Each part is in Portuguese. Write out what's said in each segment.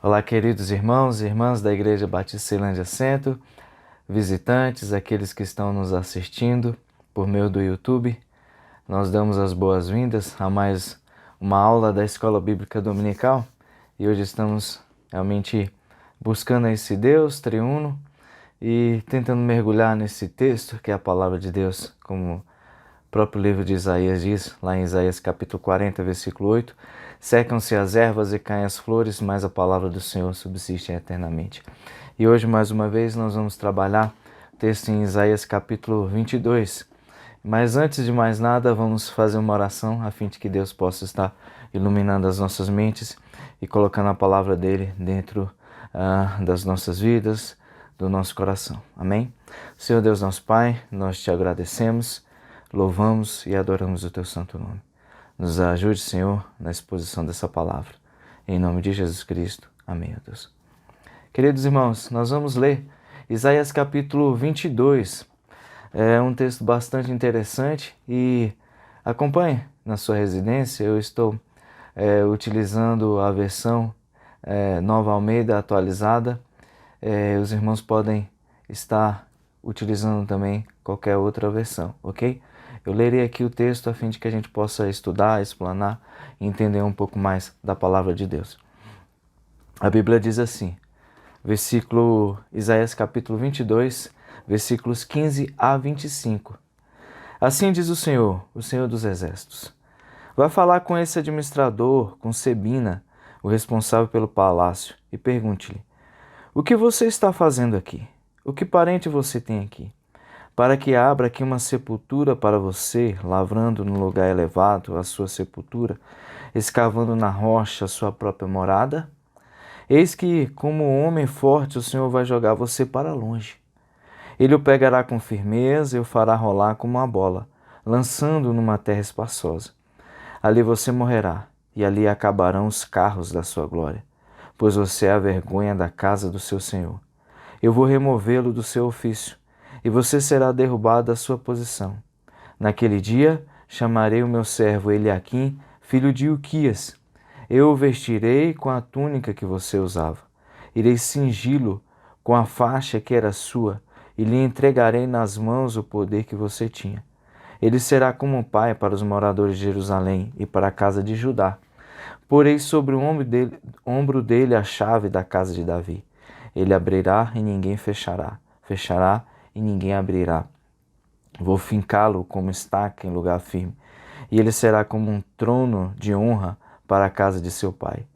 Olá, queridos irmãos e irmãs da Igreja Batista Ceilândia Centro, visitantes, aqueles que estão nos assistindo por meio do YouTube. Nós damos as boas-vindas a mais uma aula da Escola Bíblica Dominical e hoje estamos realmente buscando esse Deus triuno e tentando mergulhar nesse texto que é a palavra de Deus, como o próprio livro de Isaías diz, lá em Isaías capítulo 40, versículo 8, secam-se as ervas e caem as flores, mas a palavra do Senhor subsiste eternamente. E hoje, mais uma vez, nós vamos trabalhar o texto em Isaías capítulo 22. Mas antes de mais nada, vamos fazer uma oração a fim de que Deus possa estar iluminando as nossas mentes e colocando a palavra dele dentro das nossas vidas, do nosso coração. Amém? Senhor Deus, nosso Pai, nós te agradecemos, louvamos e adoramos o teu santo nome. Nos ajude, Senhor, na exposição dessa palavra. Em nome de Jesus Cristo. Amém, Deus. Queridos irmãos, nós vamos ler Isaías capítulo 22. É um texto bastante interessante e acompanhe na sua residência. Eu estou utilizando a versão Nova Almeida atualizada. Os irmãos podem estar utilizando também qualquer outra versão, ok? Eu lerei aqui o texto a fim de que a gente possa estudar, explanar e entender um pouco mais da palavra de Deus. A Bíblia diz assim, Isaías capítulo 22, versículos 15 a 25. Assim diz o Senhor dos Exércitos. Vai falar com esse administrador, com Sebina, o responsável pelo palácio, e pergunte-lhe, o que você está fazendo aqui? O que parente você tem aqui? Para que abra aqui uma sepultura para você, lavrando no lugar elevado a sua sepultura, escavando na rocha a sua própria morada? Eis que, como um homem forte, o Senhor vai jogar você para longe. Ele o pegará com firmeza e o fará rolar como uma bola, lançando-o numa terra espaçosa. Ali você morrerá, e ali acabarão os carros da sua glória, pois você é a vergonha da casa do seu Senhor. Eu vou removê-lo do seu ofício, e você será derrubado da sua posição. Naquele dia, chamarei o meu servo Eliaquim, filho de Hilquias. Eu o vestirei com a túnica que você usava. Irei cingi-lo com a faixa que era sua, e lhe entregarei nas mãos o poder que você tinha. Ele será como um pai para os moradores de Jerusalém e para a casa de Judá. Porei sobre o ombro dele a chave da casa de Davi. Ele abrirá e ninguém fechará. Fechará e ninguém abrirá. Vou fincá-lo como estaca em lugar firme, e ele será como um trono de honra para a casa de seu pai.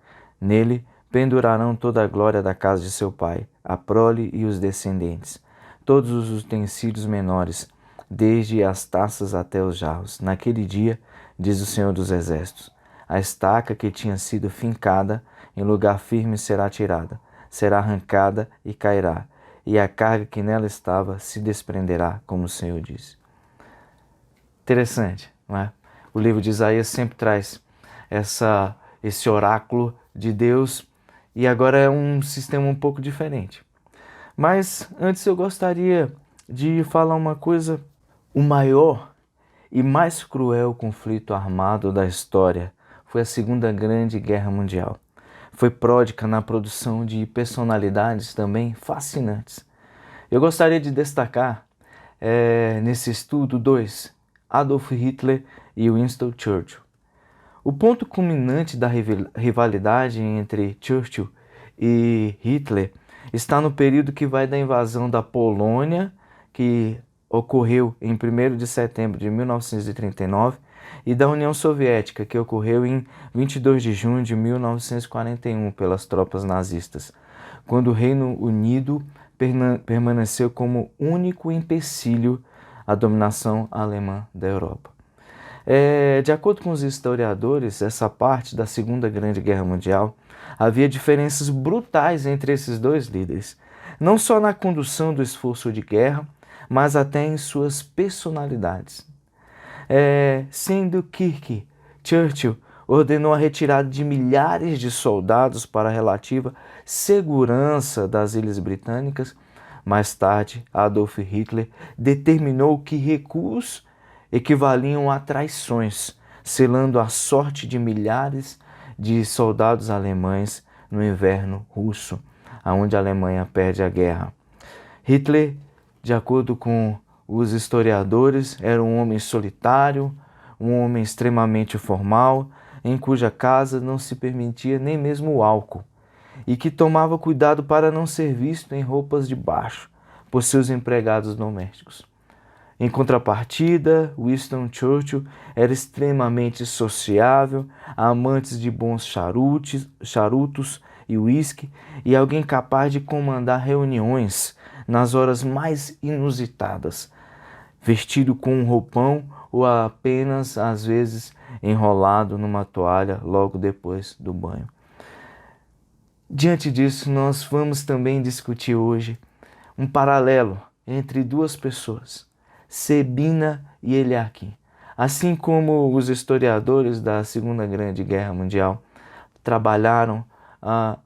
Nele pendurarão toda a glória da casa de seu pai, a prole e os descendentes, todos os utensílios menores, desde as taças até os jarros. Naquele dia, diz o Senhor dos Exércitos, a estaca que tinha sido fincada em lugar firme será tirada, será arrancada e cairá, e a carga que nela estava se desprenderá, como o Senhor disse. Interessante, não é? O livro de Isaías sempre traz esse oráculo de Deus e agora é um sistema um pouco diferente. Mas antes eu gostaria de falar uma coisa. O maior e mais cruel conflito armado da história foi a Segunda Grande Guerra Mundial. Foi pródiga na produção de personalidades também fascinantes. Eu gostaria de destacar nesse estudo dois, Adolf Hitler e Winston Churchill. O ponto culminante da rivalidade entre Churchill e Hitler está no período que vai da invasão da Polônia, que ocorreu em 1º de setembro de 1939, e da União Soviética, que ocorreu em 22 de junho de 1941 pelas tropas nazistas, quando o Reino Unido permaneceu como único empecilho à dominação alemã da Europa. De acordo com os historiadores, essa parte da Segunda Grande Guerra Mundial havia diferenças brutais entre esses dois líderes, não só na condução do esforço de guerra, mas até em suas personalidades. Sendo que Churchill ordenou a retirada de milhares de soldados para a relativa segurança das Ilhas Britânicas, mais tarde Adolf Hitler determinou que recuos equivaliam a traições, selando a sorte de milhares de soldados alemães no inverno russo, onde a Alemanha perde a guerra. Hitler, de acordo com os historiadores, era um homem solitário, um homem extremamente formal, em cuja casa não se permitia nem mesmo o álcool, e que tomava cuidado para não ser visto em roupas de baixo por seus empregados domésticos. Em contrapartida, Winston Churchill era extremamente sociável, amante de bons charutos e uísque, e alguém capaz de comandar reuniões nas horas mais inusitadas, vestido com um roupão ou apenas, às vezes, enrolado numa toalha logo depois do banho. Diante disso, nós vamos também discutir hoje um paralelo entre duas pessoas, Sabina e Eliakim. Assim como os historiadores da Segunda Grande Guerra Mundial trabalharam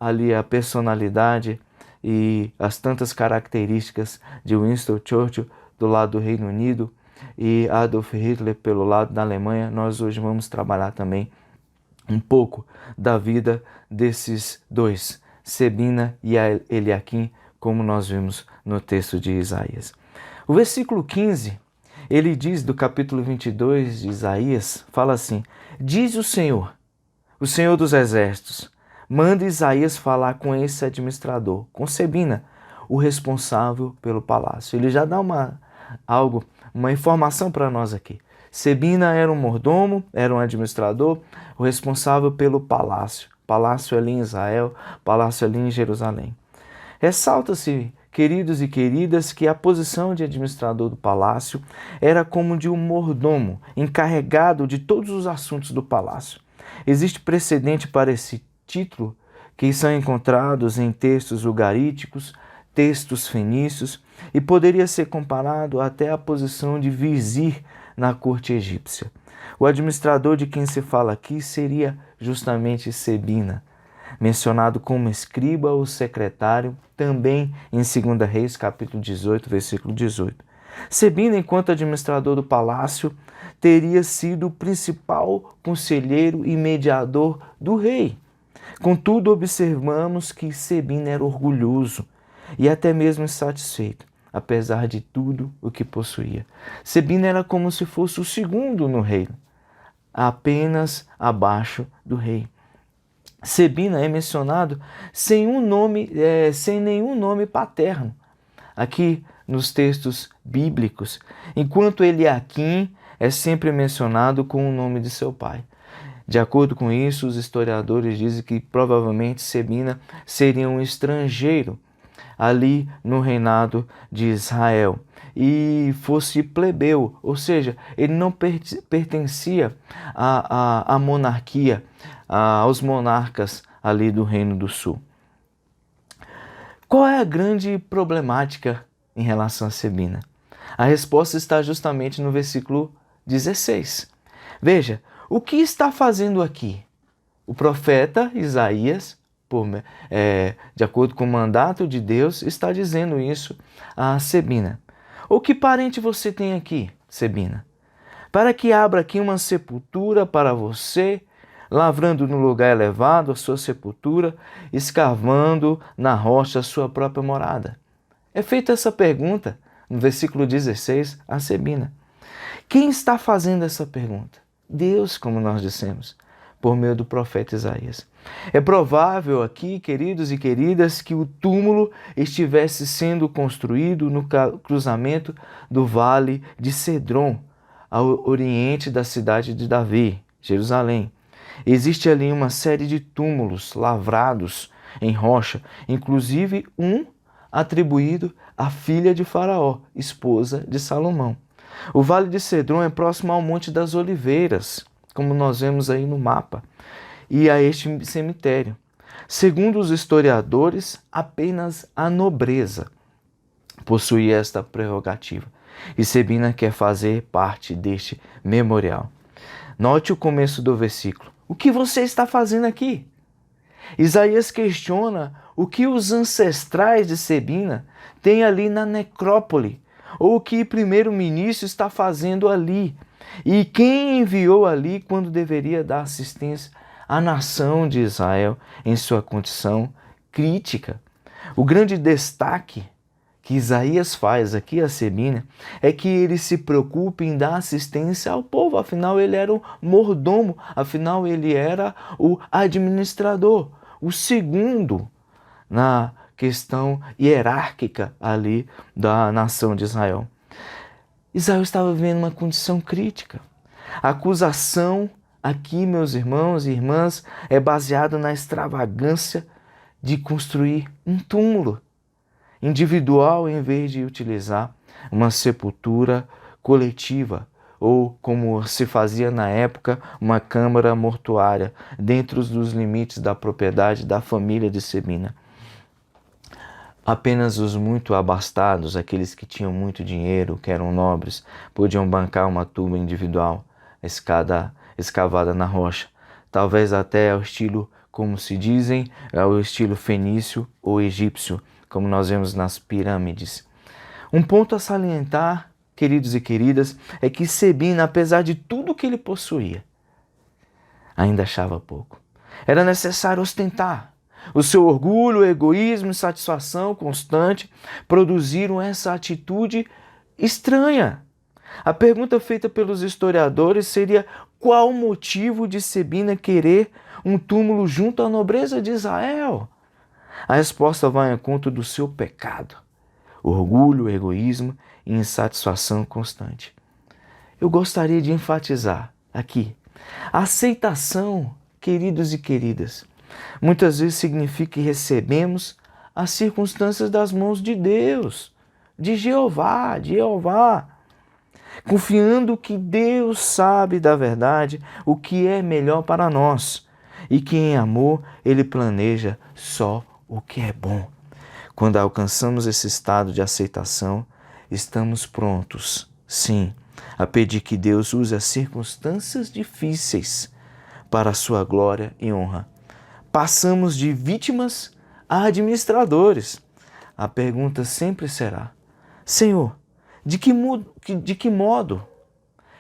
ali a personalidade e as tantas características de Winston Churchill do lado do Reino Unido e Adolf Hitler pelo lado da Alemanha, nós hoje vamos trabalhar também um pouco da vida desses dois, Sabina e Eliakim, como nós vimos no texto de Isaías. O versículo 15, ele diz do capítulo 22 de Isaías, fala assim: diz o Senhor dos Exércitos, manda Isaías falar com esse administrador, com Sabina, o responsável pelo palácio. Ele já dá uma informação para nós aqui. Sabina era um mordomo, era um administrador, o responsável pelo palácio. Palácio ali em Israel, palácio ali em Jerusalém. Ressalta-se, queridos e queridas, que a posição de administrador do palácio era como de um mordomo, encarregado de todos os assuntos do palácio. Existe precedente para esse título, que são encontrados em textos ugaríticos, textos fenícios, e poderia ser comparado até à posição de vizir na corte egípcia. O administrador de quem se fala aqui seria justamente Sabina, mencionado como escriba ou secretário, também em 2 Reis, capítulo 18, versículo 18. Sabina, enquanto administrador do palácio, teria sido o principal conselheiro e mediador do rei. Contudo, observamos que Sabina era orgulhoso e até mesmo insatisfeito, apesar de tudo o que possuía. Sabina era como se fosse o segundo no reino, apenas abaixo do rei. Sabina é mencionado sem nenhum nome paterno aqui nos textos bíblicos, enquanto Eliakim é sempre mencionado com o nome de seu pai. De acordo com isso, os historiadores dizem que provavelmente Sabina seria um estrangeiro ali no reinado de Israel e fosse plebeu, ou seja, ele não pertencia à monarquia, aos monarcas ali do Reino do Sul. Qual é a grande problemática em relação a Sabina? A resposta está justamente no versículo 16. Veja, o que está fazendo aqui? O profeta Isaías, de acordo com o mandato de Deus, está dizendo isso a Sabina. O que parente você tem aqui, Sabina? Para que abra aqui uma sepultura para você, lavrando no lugar elevado a sua sepultura, escavando na rocha a sua própria morada. É feita essa pergunta no versículo 16 a Sabina. Quem está fazendo essa pergunta? Deus, como nós dissemos, por meio do profeta Isaías. É provável aqui, queridos e queridas, que o túmulo estivesse sendo construído no cruzamento do vale de Cedron, ao oriente da cidade de Davi, Jerusalém. Existe ali uma série de túmulos lavrados em rocha, inclusive um atribuído à filha de Faraó, esposa de Salomão. O Vale de Cedron é próximo ao Monte das Oliveiras, como nós vemos aí no mapa, e a este cemitério. Segundo os historiadores, apenas a nobreza possuía esta prerrogativa, e Sabina quer fazer parte deste memorial. Note o começo do versículo. O que você está fazendo aqui? Isaías questiona o que os ancestrais de Sabina têm ali na necrópole, ou o que o primeiro-ministro está fazendo ali, e quem enviou ali quando deveria dar assistência a nação de Israel em sua condição crítica. O grande destaque que Isaías faz aqui a Sebina é que ele se preocupa em dar assistência ao povo, afinal ele era o mordomo, afinal ele era o administrador, o segundo na questão hierárquica ali da nação de Israel. Israel estava vivendo uma condição crítica. A acusação aqui, meus irmãos e irmãs, é baseada na extravagância de construir um túmulo individual em vez de utilizar uma sepultura coletiva ou, como se fazia na época, uma câmara mortuária dentro dos limites da propriedade da família de Sebina. Apenas os muito abastados, aqueles que tinham muito dinheiro, que eram nobres, podiam bancar uma tumba individual, escavada na rocha, talvez até ao estilo, como se dizem, ao estilo fenício ou egípcio, como nós vemos nas pirâmides. Um ponto a salientar, queridos e queridas, é que Sebina, apesar de tudo que ele possuía, ainda achava pouco. Era necessário ostentar. O seu orgulho, egoísmo e satisfação constante produziram essa atitude estranha. A pergunta feita pelos historiadores seria: qual o motivo de Sebina querer um túmulo junto à nobreza de Israel? A resposta vai ao encontro do seu pecado: orgulho, egoísmo e insatisfação constante. Eu gostaria de enfatizar aqui: a aceitação, queridos e queridas, muitas vezes significa que recebemos as circunstâncias das mãos de Deus, de Jeová, confiando que Deus sabe da verdade o que é melhor para nós e que em amor Ele planeja só o que é bom. Quando alcançamos esse estado de aceitação, estamos prontos, sim, a pedir que Deus use as circunstâncias difíceis para a sua glória e honra. Passamos de vítimas a administradores. A pergunta sempre será: Senhor, de que modo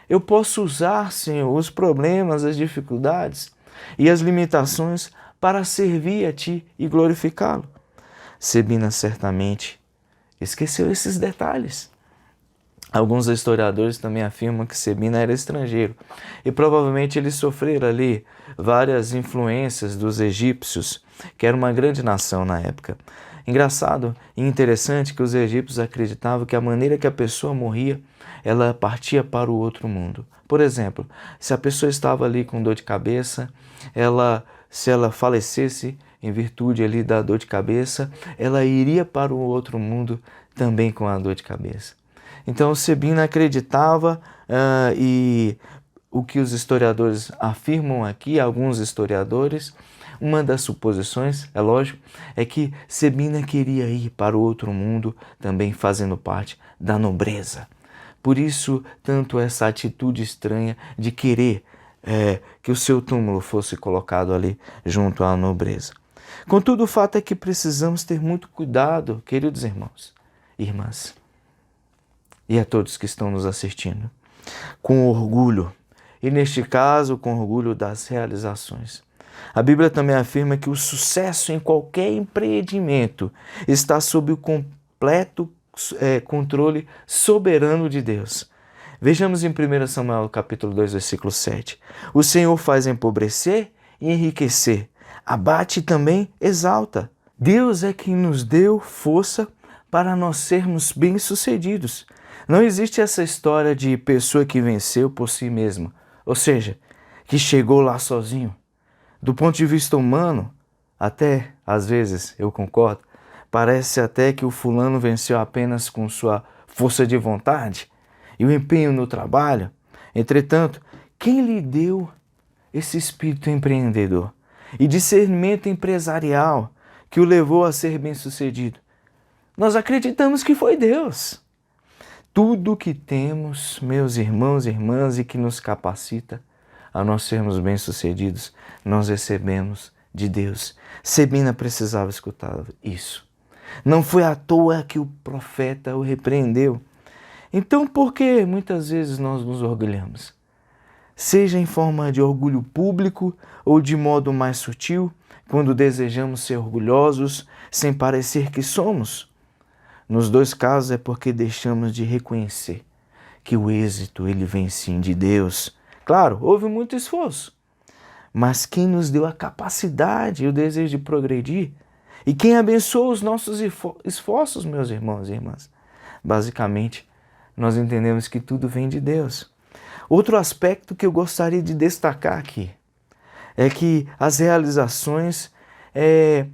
eu posso usar, Senhor, os problemas, as dificuldades e as limitações para servir a Ti e glorificá-lo? Sebina certamente esqueceu esses detalhes. Alguns historiadores também afirmam que Sebina era estrangeiro e provavelmente ele sofrera ali várias influências dos egípcios, que era uma grande nação na época. Engraçado e interessante que os egípcios acreditavam que a maneira que a pessoa morria, ela partia para o outro mundo. Por exemplo, se a pessoa estava ali com dor de cabeça, se ela falecesse em virtude ali da dor de cabeça, ela iria para o outro mundo também com a dor de cabeça. Então Sebina acreditava e o que os historiadores afirmam aqui, alguns historiadores, uma das suposições, é lógico, é que Sebina queria ir para o outro mundo também fazendo parte da nobreza. Por isso, tanto essa atitude estranha de querer que o seu túmulo fosse colocado ali junto à nobreza. Contudo, o fato é que precisamos ter muito cuidado, queridos irmãos e irmãs, e a todos que estão nos assistindo, com orgulho, e neste caso, com orgulho das realizações. A Bíblia também afirma que o sucesso em qualquer empreendimento está sob o completo controle soberano de Deus. Vejamos em 1 Samuel capítulo 2, versículo 7. O Senhor faz empobrecer e enriquecer, abate e também exalta. Deus é quem nos deu força para nós sermos bem-sucedidos. Não existe essa história de pessoa que venceu por si mesma, ou seja, que chegou lá sozinho. Do ponto de vista humano, até às vezes, eu concordo, parece até que o fulano venceu apenas com sua força de vontade e o empenho no trabalho. Entretanto, quem lhe deu esse espírito empreendedor e discernimento empresarial que o levou a ser bem-sucedido? Nós acreditamos que foi Deus. Tudo que temos, meus irmãos e irmãs, e que nos capacita a nós sermos bem-sucedidos, nós recebemos de Deus. Sebina precisava escutar isso. Não foi à toa que o profeta o repreendeu. Então, por que muitas vezes nós nos orgulhamos? seja em forma de orgulho público ou de modo mais sutil, quando desejamos ser orgulhosos sem parecer que somos. Nos dois casos é porque deixamos de reconhecer que o êxito ele vem sim de Deus. Claro, houve muito esforço, mas quem nos deu a capacidade e o desejo de progredir e quem abençoa os nossos esforços, meus irmãos e irmãs. Basicamente, nós entendemos que tudo vem de Deus. Outro aspecto que eu gostaria de destacar aqui é que as realizações é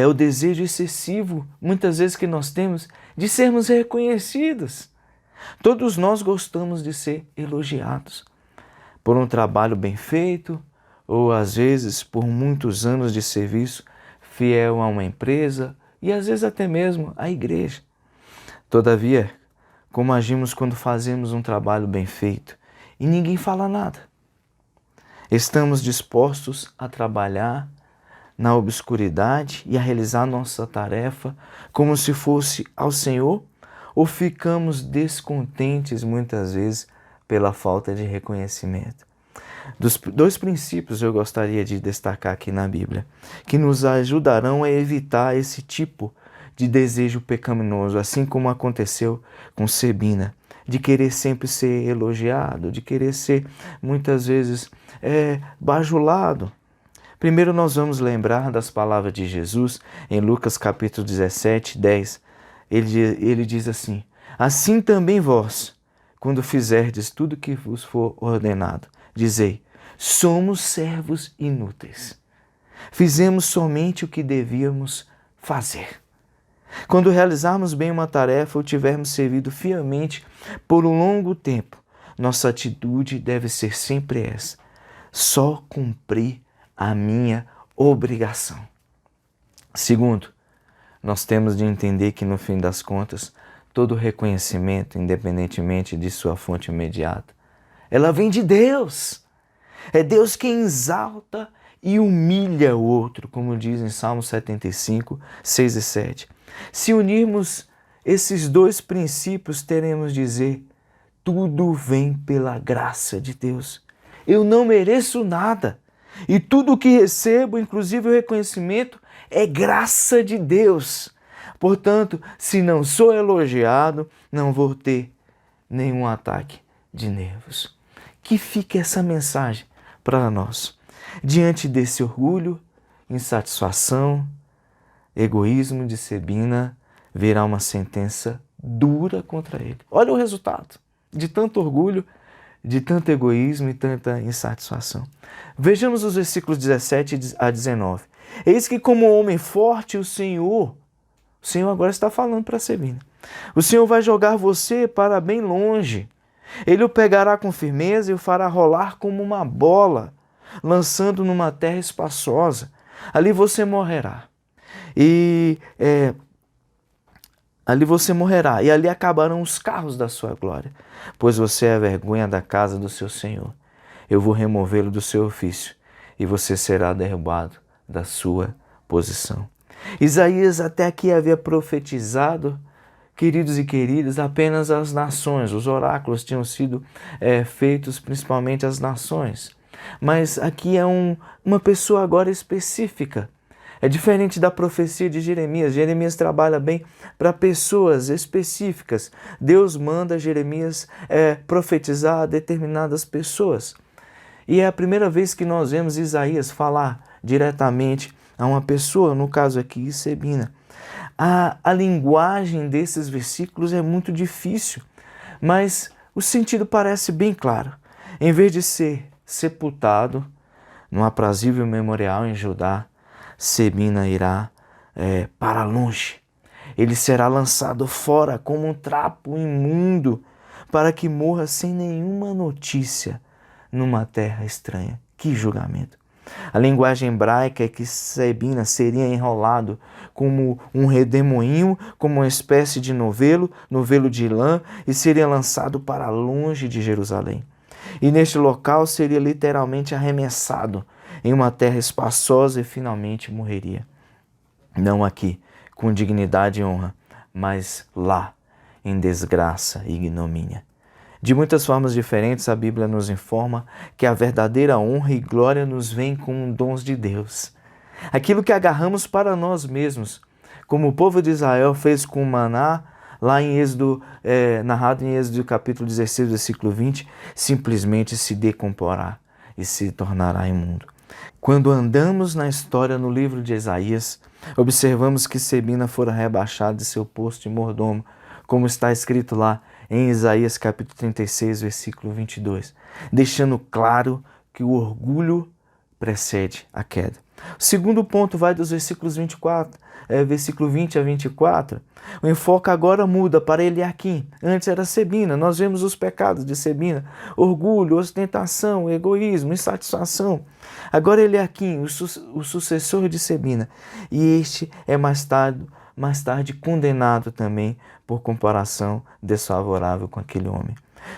o desejo excessivo, muitas vezes, que nós temos de sermos reconhecidos. Todos nós gostamos de ser elogiados por um trabalho bem feito ou, às vezes, por muitos anos de serviço fiel a uma empresa e, às vezes, até mesmo à igreja. Todavia, como agimos quando fazemos um trabalho bem feito e ninguém fala nada? Estamos dispostos a trabalhar na obscuridade e a realizar nossa tarefa como se fosse ao Senhor? Ou ficamos descontentes muitas vezes pela falta de reconhecimento? Dois princípios eu gostaria de destacar aqui na Bíblia, que nos ajudarão a evitar esse tipo de desejo pecaminoso, assim como aconteceu com Sebina, de querer sempre ser elogiado, de querer ser muitas vezes bajulado. Primeiro nós vamos lembrar das palavras de Jesus em Lucas capítulo 17, 10. Ele diz assim: assim também vós, quando fizerdes tudo que vos for ordenado, dizei, somos servos inúteis. Fizemos somente o que devíamos fazer. Quando realizarmos bem uma tarefa ou tivermos servido fielmente por um longo tempo, nossa atitude deve ser sempre essa: só cumprir a minha obrigação. Segundo, nós temos de entender que, no fim das contas, todo reconhecimento, independentemente de sua fonte imediata, ela vem de Deus. É Deus quem exalta e humilha o outro, como diz em Salmo 75, 6 e 7. Se unirmos esses dois princípios, teremos de dizer: tudo vem pela graça de Deus. Eu não mereço nada. E tudo o que recebo, inclusive o reconhecimento, é graça de Deus. Portanto, se não sou elogiado, não vou ter nenhum ataque de nervos. Que fique essa mensagem para nós. Diante desse orgulho, insatisfação, egoísmo de Sebina, virá uma sentença dura contra ele. Olha o resultado de tanto orgulho, de tanto egoísmo e tanta insatisfação. Vejamos os versículos 17 a 19. Eis que, como homem forte, o Senhor agora está falando para Sebina, o Senhor vai jogar você para bem longe. Ele o pegará com firmeza e o fará rolar como uma bola, lançando numa terra espaçosa. Ali você morrerá. E ali acabarão os carros da sua glória, pois você é a vergonha da casa do seu Senhor. Eu vou removê-lo do seu ofício, e você será derrubado da sua posição. Isaías até aqui havia profetizado, queridos e queridas, apenas às nações. Os oráculos tinham sido feitos principalmente às nações. Mas aqui é uma pessoa agora específica. É diferente da profecia de Jeremias. Jeremias trabalha bem para pessoas específicas. Deus manda Jeremias profetizar a determinadas pessoas. E é a primeira vez que nós vemos Isaías falar diretamente a uma pessoa, no caso aqui, Sebina. A linguagem desses versículos é muito difícil, mas o sentido parece bem claro. Em vez de ser sepultado num aprazível memorial em Judá, Sebina irá para longe. Ele será lançado fora como um trapo imundo para que morra sem nenhuma notícia numa terra estranha. Que julgamento! A linguagem hebraica é que Sebina seria enrolado como um redemoinho, como uma espécie de novelo de lã, e seria lançado para longe de Jerusalém. E neste local seria literalmente arremessado em uma terra espaçosa e finalmente morreria. Não aqui, com dignidade e honra, mas lá, em desgraça e ignomínia. De muitas formas diferentes, a Bíblia nos informa que a verdadeira honra e glória nos vem com dons de Deus. Aquilo que agarramos para nós mesmos, como o povo de Israel fez com o maná, lá em Êxodo, narrado em Êxodo capítulo 16, versículo 20, simplesmente se decomporá e se tornará imundo. Quando andamos na história no livro de Isaías, observamos que Sebina fora rebaixado de seu posto de mordomo, como está escrito lá em Isaías capítulo 36, versículo 22, deixando claro que o orgulho precede a queda. O segundo ponto vai dos versículos versículo 20 a 24. O enfoque agora muda para Eliaquim. Antes era Sebina. Nós vemos os pecados de Sebina: orgulho, ostentação, egoísmo, insatisfação. Agora Eliaquim, o sucessor de Sebina. E este é mais tarde condenado também por comparação desfavorável com aquele homem.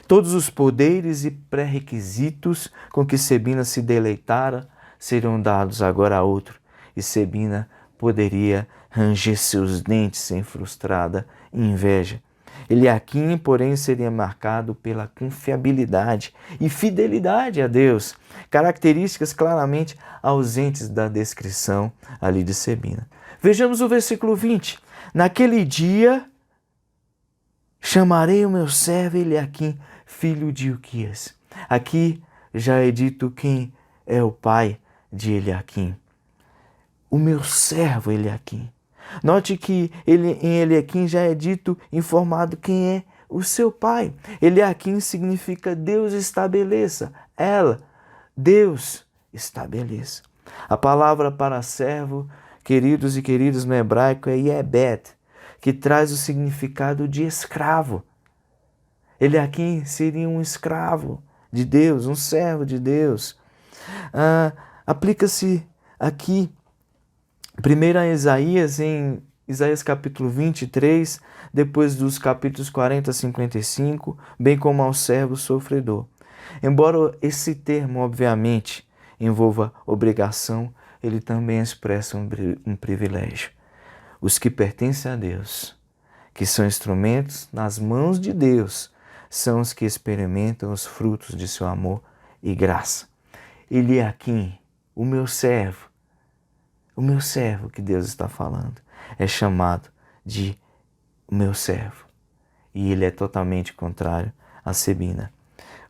Todos os poderes e pré-requisitos com que Sebina se deleitara seriam dados agora a outro, e Sebina poderia ranger seus dentes sem frustrada inveja. Eliaquim, porém, seria marcado pela confiabilidade e fidelidade a Deus, características claramente ausentes da descrição ali de Sebina. Vejamos o versículo 20. Naquele dia chamarei o meu servo Eliaquim, filho de Ilquias. Aqui já é dito quem é o pai de Eliaquim. O meu servo Eliaquim. Note que em Eliaquim já é dito, informado quem é o seu pai. Eliaquim significa Deus estabeleça. Deus estabeleça. A palavra para servo, queridos e queridas, no hebraico é Yebet, que traz o significado de escravo. Eliaquim seria um escravo de Deus, um servo de Deus. Aplica-se aqui primeiro a Isaías, em Isaías capítulo 23, depois dos capítulos 40 a 55, bem como ao servo sofredor. Embora esse termo, obviamente, envolva obrigação, ele também expressa um privilégio. Os que pertencem a Deus, que são instrumentos nas mãos de Deus, são os que experimentam os frutos de seu amor e graça. Eliaquim, o meu servo que Deus está falando, é chamado de meu servo. E ele é totalmente contrário a Sebina.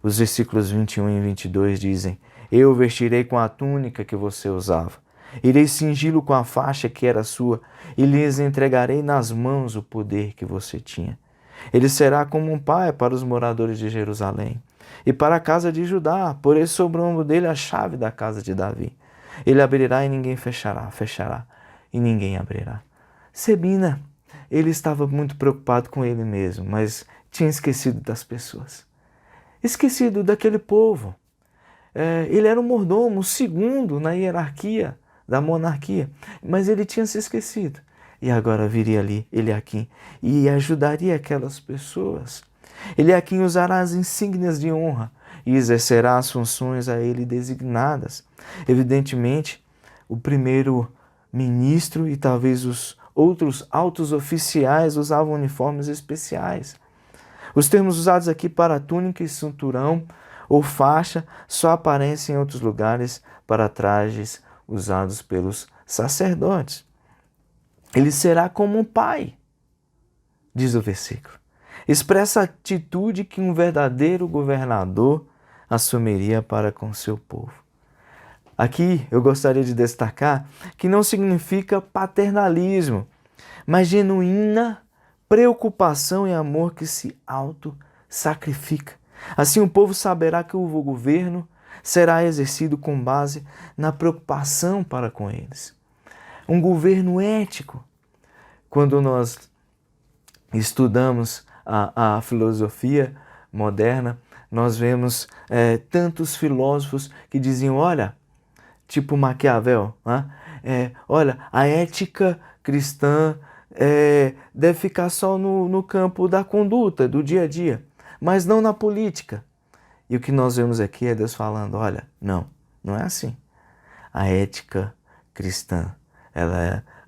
Os versículos 21 e 22 dizem: eu o vestirei com a túnica que você usava, irei cingi-lo com a faixa que era sua, e lhes entregarei nas mãos o poder que você tinha. Ele será como um pai para os moradores de Jerusalém e para a casa de Judá, porém sobre o ombro dele a chave da casa de Davi. Ele abrirá e ninguém fechará e ninguém abrirá. Sebina, ele estava muito preocupado com ele mesmo, mas tinha esquecido das pessoas. Esquecido daquele povo. Ele era um mordomo, o segundo na hierarquia da monarquia, mas ele tinha se esquecido. E agora viria ali Eliaquim e ajudaria aquelas pessoas. Eliaquim usará as insígnias de honra e exercerá as funções a ele designadas. Evidentemente, o primeiro-ministro e talvez os outros altos oficiais usavam uniformes especiais. Os termos usados aqui para túnica e cinturão ou faixa só aparecem em outros lugares para trajes usados pelos sacerdotes. Ele será como um pai, diz o versículo. Expressa a atitude que um verdadeiro governador assumiria para com seu povo. Aqui eu gostaria de destacar que não significa paternalismo, mas genuína preocupação e amor que se auto-sacrifica. Assim o povo saberá que o governo será exercido com base na preocupação para com eles. Um governo ético. Quando nós estudamos a filosofia moderna, nós vemos tantos filósofos que diziam, olha, tipo Maquiavel, olha, a ética cristã deve ficar só no campo da conduta, do dia a dia, mas não na política. E o que nós vemos aqui é Deus falando, olha, não é assim. A ética cristã,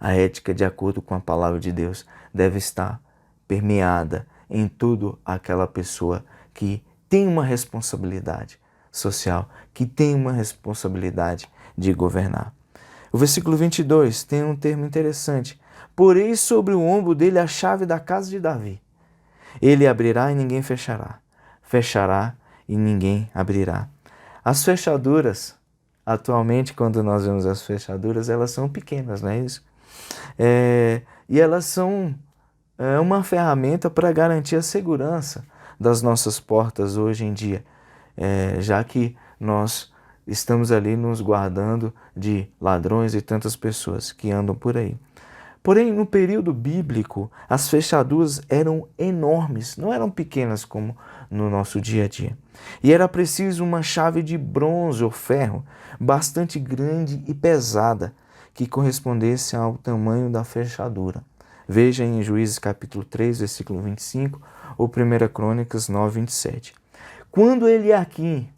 a ética de acordo com a palavra de Deus, deve estar permeada em tudo aquela pessoa que tem uma responsabilidade social, que tem uma responsabilidade de governar. O versículo 22 tem um termo interessante. Porém, sobre o ombro dele a chave da casa de Davi. Ele abrirá e ninguém fechará. Fechará e ninguém abrirá. As fechaduras, atualmente, quando nós vemos as fechaduras, elas são pequenas, não é isso? E elas são uma ferramenta para garantir a segurança das nossas portas hoje em dia, já que nós estamos ali nos guardando de ladrões e tantas pessoas que andam por aí. Porém, no período bíblico, as fechaduras eram enormes, não eram pequenas como no nosso dia a dia. E era preciso uma chave de bronze ou ferro, bastante grande e pesada, que correspondesse ao tamanho da fechadura. Veja em Juízes capítulo 3, versículo 25, ou 1 Crônicas 9, 27. Quando ele aqui,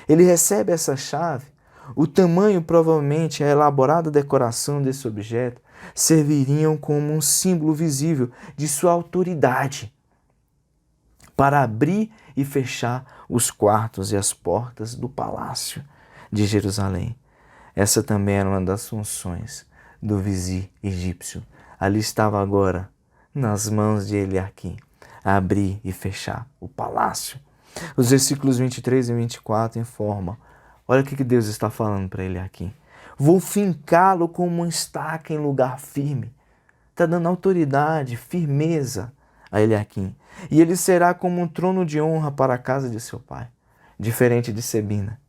ele recebe essa chave, o tamanho, provavelmente, a elaborada decoração desse objeto serviriam como um símbolo visível de sua autoridade para abrir e fechar os quartos e as portas do palácio de Jerusalém. Essa também era uma das funções do vizir egípcio. Ali estava agora, nas mãos de Eliaquim, abrir e fechar o palácio. Os versículos 23 e 24 informam. Olha o que Deus está falando para Eliaquim. Vou fincá-lo como uma estaca em lugar firme. Está dando autoridade, firmeza a Eliaquim. E ele será como um trono de honra para a casa de seu pai, diferente de Sebina.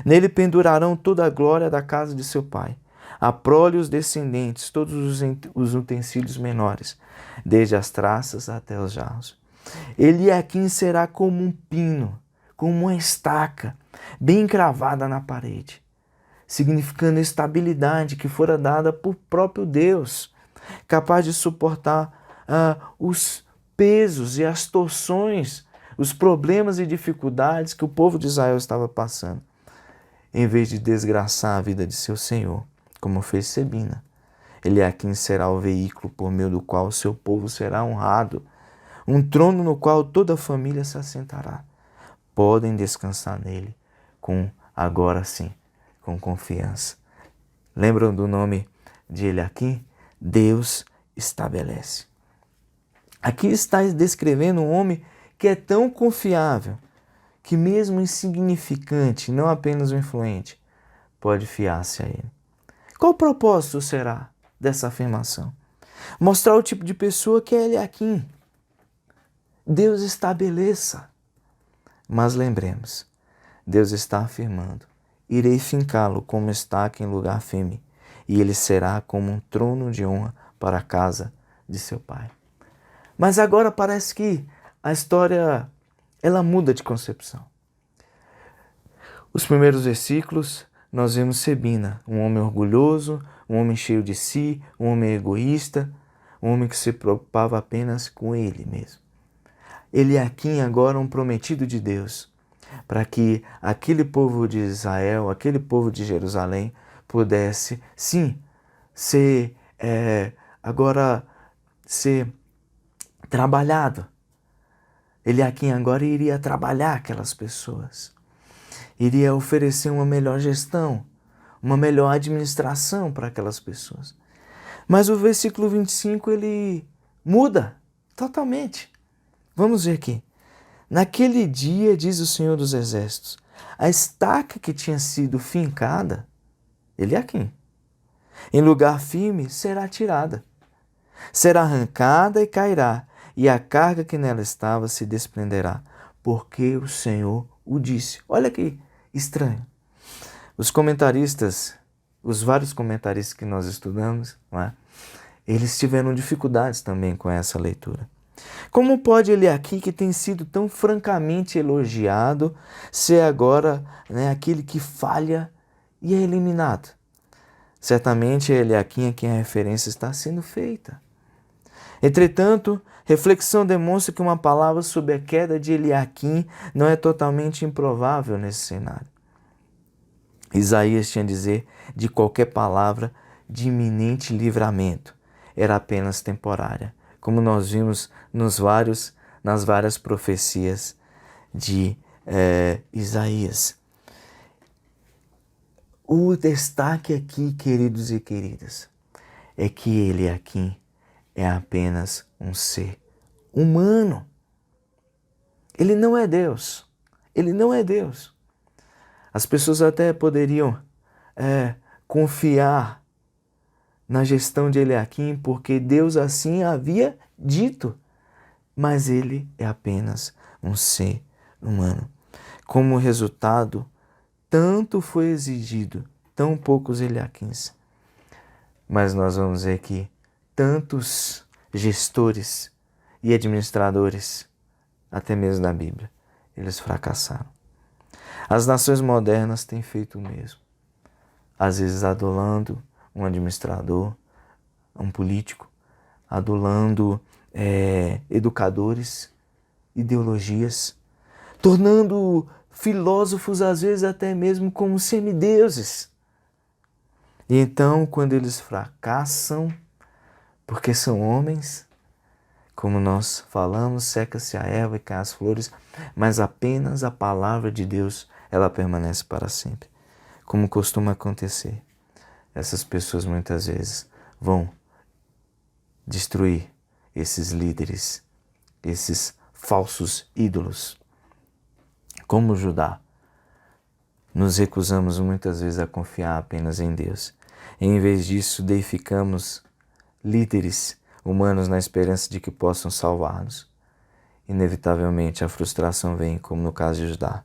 Nele pendurarão toda a glória da casa de seu pai, a prole e os descendentes, todos os utensílios menores, desde as traças até os jarros. Eliaquim será como um pino, como uma estaca, bem encravada na parede, significando a estabilidade que fora dada por próprio Deus, capaz de suportar os pesos e as torções, os problemas e dificuldades que o povo de Israel estava passando, em vez de desgraçar a vida de seu Senhor, como fez Sebina. Eliaquim será o veículo por meio do qual o seu povo será honrado, um trono no qual toda a família se assentará. Podem descansar nele, agora sim, com confiança. Lembram do nome de Eliaquim? Deus estabelece. Aqui está descrevendo um homem que é tão confiável, que mesmo insignificante, não apenas o influente, pode fiar-se a ele. Qual o propósito será dessa afirmação? Mostrar o tipo de pessoa que é Eliaquim. Deus estabeleça. Mas lembremos, Deus está afirmando, irei fincá-lo como estaca em lugar firme, e ele será como um trono de honra para a casa de seu pai. Mas agora parece que a história, ela muda de concepção. Os primeiros versículos, nós vemos Sebina, um homem orgulhoso, um homem cheio de si, um homem egoísta, um homem que se preocupava apenas com ele mesmo. Eliaquim agora um prometido de Deus, para que aquele povo de Israel, aquele povo de Jerusalém, pudesse, sim, ser trabalhado. Eliaquim agora iria trabalhar aquelas pessoas, iria oferecer uma melhor gestão, uma melhor administração para aquelas pessoas. Mas o versículo 25, ele muda totalmente. Vamos ver aqui. Naquele dia, diz o Senhor dos Exércitos, a estaca que tinha sido fincada, Eliaquim, em lugar firme, será tirada. Será arrancada e cairá, e a carga que nela estava se desprenderá, porque o Senhor o disse. Olha que estranho. Os comentaristas, os vários comentaristas que nós estudamos, não é? Eles tiveram dificuldades também com essa leitura. Como pode Eliaquim, que tem sido tão francamente elogiado, ser agora, aquele que falha e é eliminado? Certamente é Eliaquim a quem a referência está sendo feita. Entretanto, reflexão demonstra que uma palavra sobre a queda de Eliaquim não é totalmente improvável nesse cenário. Isaías tinha a dizer de qualquer palavra de iminente livramento, era apenas temporária, como nós vimos nas várias profecias de Isaías. O destaque aqui, queridos e queridas, é que ele aqui é apenas um ser humano. Ele não é Deus. Ele não é Deus. As pessoas até poderiam confiar na gestão de Eliaquim, porque Deus assim havia dito. Mas ele é apenas um ser humano. Como resultado, tanto foi exigido, tão poucos Eliaquins. Mas nós vamos ver que tantos gestores e administradores, até mesmo da Bíblia, eles fracassaram. As nações modernas têm feito o mesmo. Às vezes adulando um administrador, um político, adulando educadores, ideologias, tornando filósofos, às vezes até mesmo como semideuses. E então, quando eles fracassam, porque são homens, como nós falamos, seca-se a erva e cai as flores, mas apenas a palavra de Deus, ela permanece para sempre. Como costuma acontecer, essas pessoas muitas vezes vão destruir esses líderes, esses falsos ídolos. Como Judá, nos recusamos muitas vezes a confiar apenas em Deus. Em vez disso, deificamos líderes humanos na esperança de que possam salvar-nos. Inevitavelmente a frustração vem, como no caso de Judá.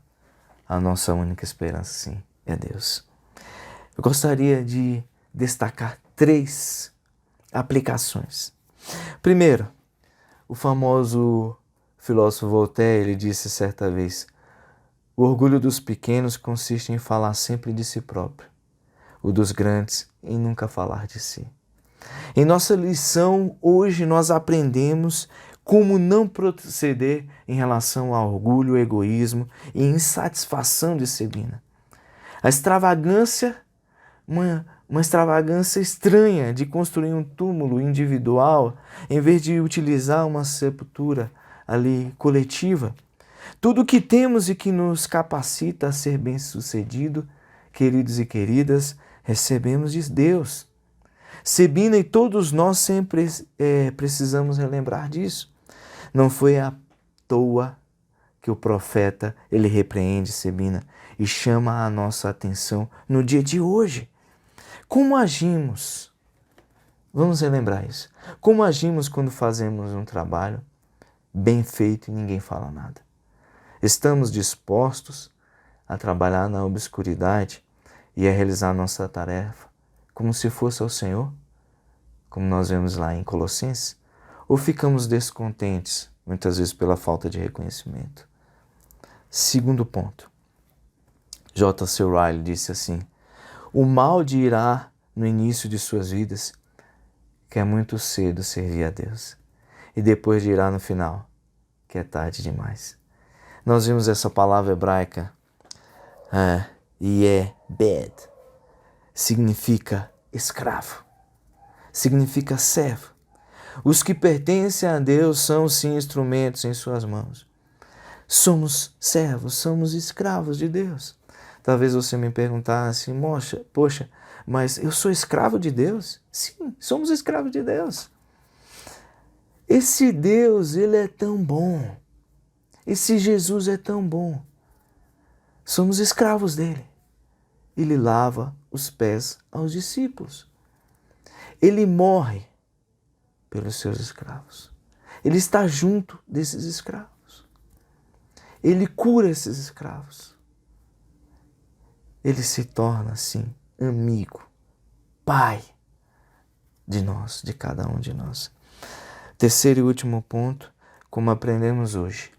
A nossa única esperança, sim, é Deus. Eu gostaria de destacar 3 aplicações. Primeiro, o famoso filósofo Voltaire, ele disse certa vez: o orgulho dos pequenos consiste em falar sempre de si próprio, o dos grandes em nunca falar de si. Em nossa lição, hoje nós aprendemos como não proceder em relação ao orgulho, egoísmo e insatisfação disciplina. A extravagância, uma extravagância estranha de construir um túmulo individual em vez de utilizar uma sepultura ali coletiva. Tudo o que temos e que nos capacita a ser bem-sucedido, queridos e queridas, recebemos de Deus. Sebina e todos nós sempre precisamos relembrar disso. Não foi à toa que o profeta ele repreende Sebina e chama a nossa atenção no dia de hoje. Como agimos? Vamos relembrar isso. Como agimos quando fazemos um trabalho bem feito e ninguém fala nada? Estamos dispostos a trabalhar na obscuridade e a realizar nossa tarefa como se fosse ao Senhor, como nós vemos lá em Colossenses? Ou ficamos descontentes, muitas vezes pela falta de reconhecimento? Segundo ponto, J.C. Ryle disse assim: o mal dirá no início de suas vidas que é muito cedo servir a Deus, e depois dirá no final que é tarde demais. Nós vimos essa palavra hebraica, bed, significa escravo, significa servo. Os que pertencem a Deus são sim instrumentos em suas mãos. Somos servos, somos escravos de Deus. Talvez você me perguntasse: poxa, mas eu sou escravo de Deus? Sim, somos escravos de Deus. Esse Deus, ele é tão bom. Esse Jesus é tão bom. Somos escravos dele. Ele lava os pés aos discípulos. Ele morre pelos seus escravos. Ele está junto desses escravos. Ele cura esses escravos. Ele se torna, assim, amigo, pai de nós, de cada um de nós. Terceiro e último ponto, como aprendemos hoje,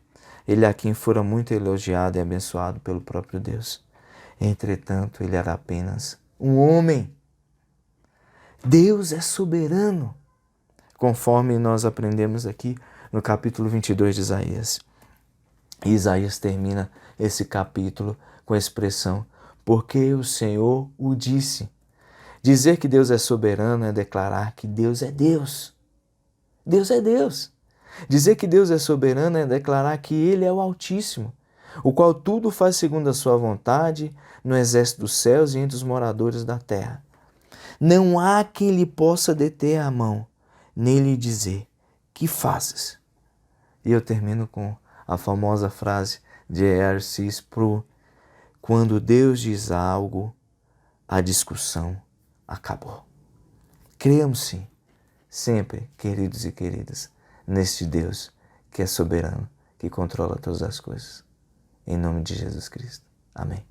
Eliaquim fora muito elogiado e abençoado pelo próprio Deus. Entretanto, ele era apenas um homem. Deus é soberano, conforme nós aprendemos aqui no capítulo 22 de Isaías. E Isaías termina esse capítulo com a expressão: porque o Senhor o disse. Dizer que Deus é soberano é declarar que Deus é Deus. Deus é Deus. Dizer que Deus é soberano é declarar que Ele é o Altíssimo. o qual tudo faz segundo a sua vontade, no exército dos céus e entre os moradores da terra. Não há quem lhe possa deter a mão, nem lhe dizer: que fazes? E eu termino com a famosa frase de E.R.C. Sproul: quando Deus diz algo, a discussão acabou. Creamos sim, sempre, queridos e queridas, neste Deus que é soberano, que controla todas as coisas. Em nome de Jesus Cristo. Amém.